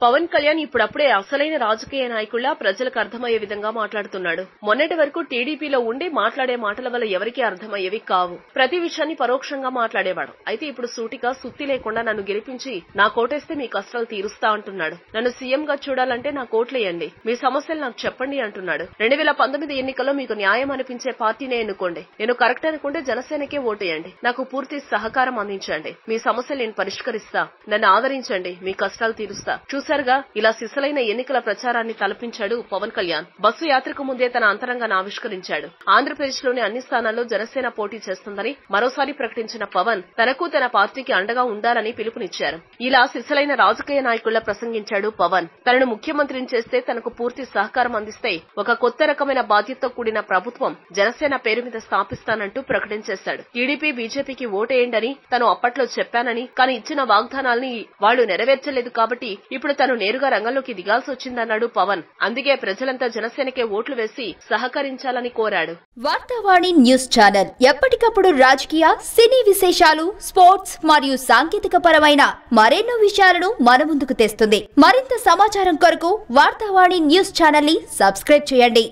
పవన్ కళ్యాణ్ ఇప్పుడప్పుడే అసలైన రాజకీయ నాయకుల్లా ప్రజలకు అర్థమయ్యే విధంగా మాట్లాడుతున్నాడు. మొన్నటి వరకు టీడీపీలో ఉండి మాట్లాడే మాటల వల్ల ఎవరికీ అర్థమయ్యేవి కావు. ప్రతి విషయాన్ని పరోక్షంగా మాట్లాడేవాడు. అయితే ఇప్పుడు సూటిగా సుత్తి లేకుండా నన్ను గెలిపించి నా కోటేస్తే మీ కష్టాలు తీరుస్తా అంటున్నాడు. నన్ను సీఎం గా చూడాలంటే నా కోట్లేయండి, మీ సమస్యలు నాకు చెప్పండి అంటున్నాడు. 2019 ఎన్నికల్లో మీకు న్యాయం అనిపించే పార్టీనే ఎన్నుకోండి. నేను కరెక్ట్ అనుకుంటే జనసేనకే ఓటేయండి. నాకు పూర్తి సహకారం అందించండి. మీ సమస్యలు నేను పరిష్కరిస్తా. నన్ను ఆదరించండి, మీ కష్టాలు తీరుస్తా. చూసారుగా, ఇలా సిసలైన ఎన్నికల ప్రచారాన్ని తలపించాడు పవన్ కళ్యాణ్. బస్సు యాత్రకు ముందే తన అంతరంగాన్ని ఆవిష్కరించాడు. ఆంధ్రప్రదేశ్ లోని అన్ని స్థానాల్లో జనసేన పోటీ చేస్తుందని మరోసారి ప్రకటించిన పవన్ తనకు తన పార్టీకి అండగా ఉండాలని పిలుపునిచ్చారు. ఇలా సిసలైన రాజకీయ నాయకుల్లా ప్రసంగించాడు పవన్. తనను ముఖ్యమంత్రిని చేస్తే తనకు పూర్తి సహకారం అందిస్తే ఒక కొత్త రకమైన బాధ్యతతో కూడిన ప్రభుత్వం జనసేన పేరు మీద స్థాపిస్తానంటూ ప్రకటించేశాడు. టీడీపీ బీజేపీకి ఓటేయండని తను అప్పట్లో చెప్పానని, కానీ ఇచ్చిన వాగ్దానాల్ని వాళ్లు నెరవేర్చలేదు కాబట్టి ఇప్పుడు తను నేరుగా రంగంలోకి దిగాల్సి వచ్చిందన్నాడు పవన్. అందుకే ప్రజలంతా జనసేనకే ఓట్లు వేసి సహకరించాలని కోరాడు. వార్తావాణి న్యూస్ ఛానల్ ఎప్పటికప్పుడు రాజకీయ, సినీ విశేషాలు, స్పోర్ట్స్ మరియు సాంకేతిక పరమైన మరెన్నో విషయాలను మన ముందుకు తెస్తుంది. మరింత సమాచారం కొరకు వార్తావాణి న్యూస్ ఛానల్ ని సబ్స్క్రైబ్ చేయండి.